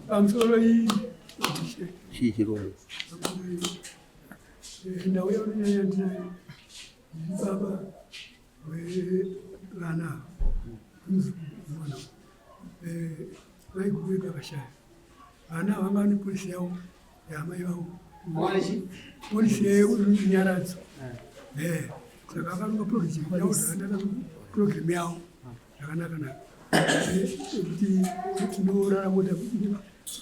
pamusoro chihiro ndauya unoyandinaye baba vana mwana vaikuweka vashaya vana vangani polisi yavo yamai vavo polisi yenyaradzi saka akanonga project yavo zvakanaka program yavo zvakanaka kuti tinorarama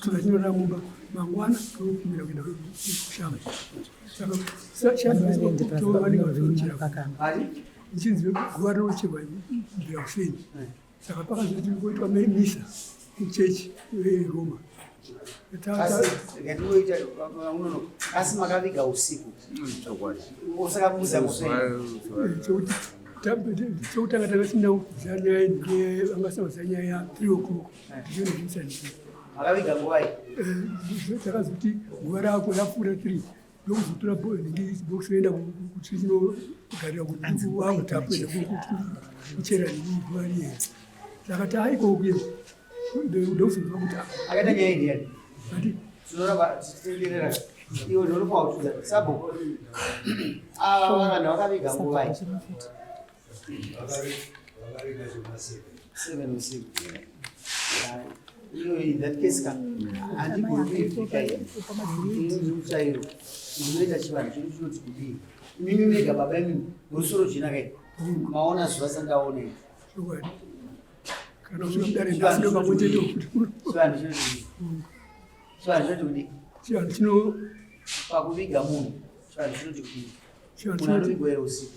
tura tinorarama mangwana tokumira kuenda kushamba saka ichinzi guva rinocherwa mbira kuseni saka pakazoti koitwa misa kuchechi yeroma asi makaviga usiku usakamuza chokutanga takasina zanyaya vangasauza nyaya ya 3 o'clock ndionezvisanisi makaviga nguvai takazoti nguva rako yapfuura 3 ndokuzotora box oenda kuti tinogarira kuti wangu tapoenda kuchera nguva riye saka taikouye ndokuzoziva kuti akaita nyaya indiani tinoramba tichitenderera iwe ndinopa kutudza sabo ava vanhu vakaviga nguvai 7 usiku iyo in that case handigorofika iuchairo inoita chivanhu chedu chinoti kudii imimi mega baba imimi musoro jina kai maona zuva sandaonei kana uchinomudare pamweteto chivanhu chinoti kudii chivanhu chino pakuviga munhu chivanhu chinoti kudii munhu anovigwera usiku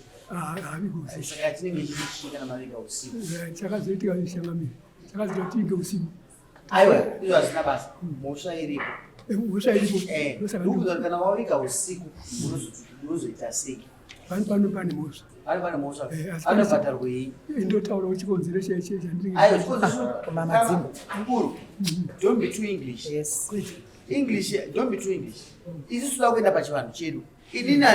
saka tinenge chichiita kana maviga usiku chakazoitika ishangamiri chakazoita tinge usiku aiwa izvo hazvina basa mhosva iripo mhosva iripo ndokuti kana waviga usiku unozoita sei pano pane mhosva pane mhosva anobhadharwei indotaura uchikonzero mukuru don't be too english don't be too english isusu toda kuenda pachivanhu chedu inini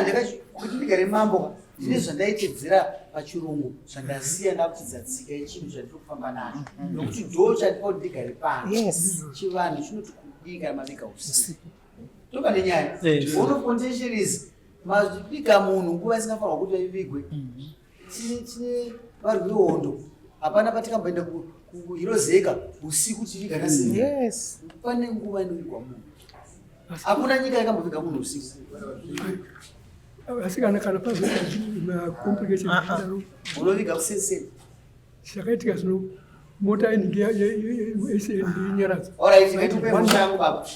kuti ndigare mambo ndine zvandaitedzera pachirungu zvandasiya ndakutidza tsika yechinhu zvandiri kufamba nacho nokuti ndo chandipa kuti ndigare pano chivanhu chinoti kudii kana maviga usiku toka nenyaya ono potentialis maviga munhu nguva isingafanirwa kuti vaivigwe tine varwi vehondo hapana patikamboenda kuhirozeka usiku tiviga nasei pane nguva inovigwa munhu hakuna nyika yakamboviga munhu usiku asi kana pazoita macomplication adaro unoviga kusenseni zvakaitika zvino mota inenge yenyaradza alright ngatipe mhosva yangu baba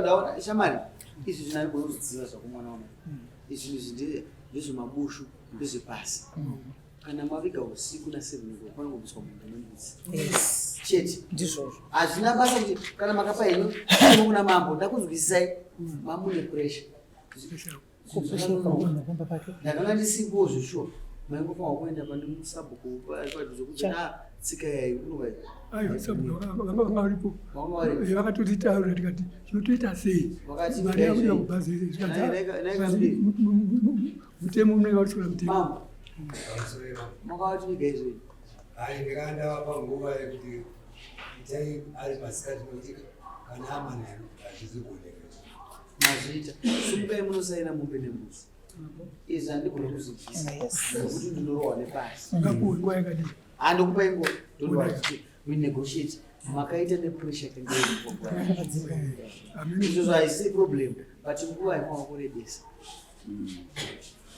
ndaona shamari izvi zvina ndigona kuzidziva zvakumwana wangu izvinhu izvi ndezvemabushu ndezvepasi kana maviga usiku na7 panongobviswa munhu anembudzi chete ndizvozvo hazvina basa kuti kana makapa henyu kuna mambo ndakuzwisisai mamune pressure ndakanga ndisipo zveshuwa maingofanwa kuenda pandimusabhuku padhuze kuti tsika yai unovai vanga varipo vakatotitaura tikati zvinotoita sei mari yakuda kubhazi mutemo unenge watisora mutemo makavativiga izvoi ndikanda panguva yekuti itai ari masikati nokuti kana amanhano hazvizigoneka mazviita sumukai munosaina mombe nembuzi izvi handigona kuzivisa nokuti ndinorohwa nepasi ngapuwe nguva yakadii handikupai nguva ndondoati renegotiate makaita nepressure izvozvo haisei problem but nguva ifanwa kurebesa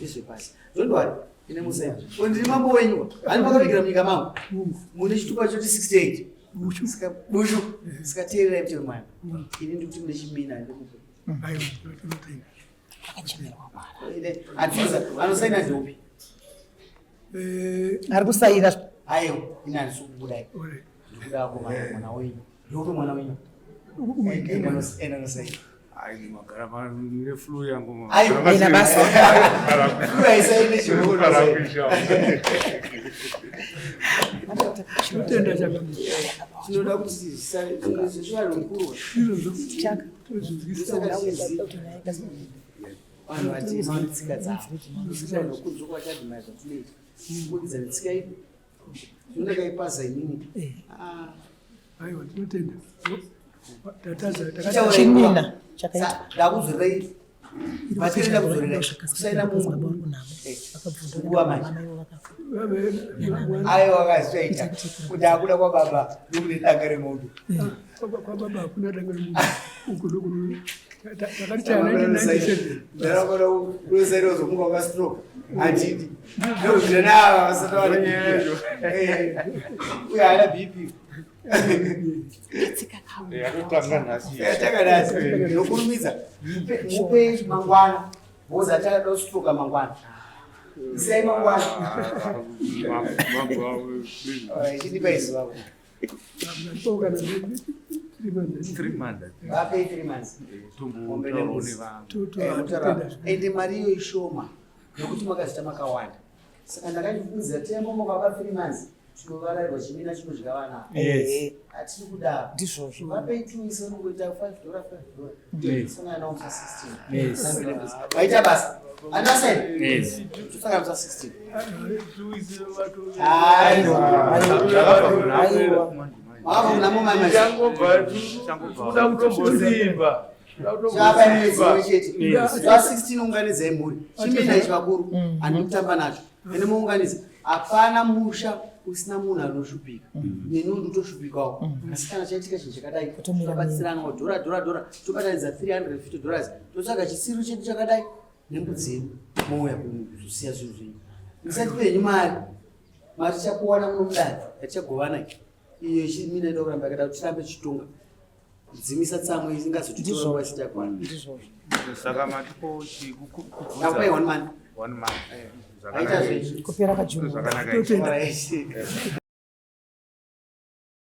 izvepasi ndondowari ine musaina ndiri mambo wenyu hani makavigira munyika mangu mune chitupa choti 68 bushu sikateererai mutero mwana ini ndikuti mune chimina ndikupe anosaina ndopi ari kusaira aiwa ini handisi kubudai ndikuda mwana wenyu ndope mwana wenyu enanosaina magara pane flu yangu ina basa flu haisaine chinotenda chinoda kuti zvezvivanhu mukuru vanhu vatema netsika dzavo nokunzwa kwachadhimaiza tunoita kubudikidza netsika ipi zvinoda kaipasa inini aiwa tinotenda Chimina chakaita ndakuzorei vatirenda kuzorerei kusaina munhu nguva manje aiwa akazvaita kuti akuda kwababa nokuti danga remondo kwababa hakuna danga remondo takarichana 1997 ndarakoda kurosaira zomunga wakastroke handidi ndokuzenava vasati vari uye haana bp takanasi nokurumidza mupe mangwana boza takada stroke mangwana isai mangwana chidipa isu vako vapei 3 months ende mari iyo ishoma nokuti makazita makawanda saka ndakandibvunzira tembo mukapa 3 months tinovarayirwa chimina chinodya vana hatiri kudaro vapei 2 weeks anokuita $5 saka namusa 16 vaita basa andasai tosaka musa 16 mavunamo kutombosimba chete 16 unganidzai mhuri chimina ichi vakuru handikutamba nacho ende muunganidza hapana musha usina munhu anoshupika nenundu toshupikawo asi kana chaitika chinhu chakadai tobatsirana dhora tobatanidza $350 totsvaga chisiro chedu chakadai nembudzi yedu mouya kuzosiya zvinhu zvenyu musati penyu mari tichakuwana muno mudare yatichagovana iyo chimina ida kuramba yakada kuti tirambe chitonga kudzimisa tsamwe isingazotitora wasitakwana saka matiko nakupai 1 month one month aita zvezvi kupera kajuni zvakanaka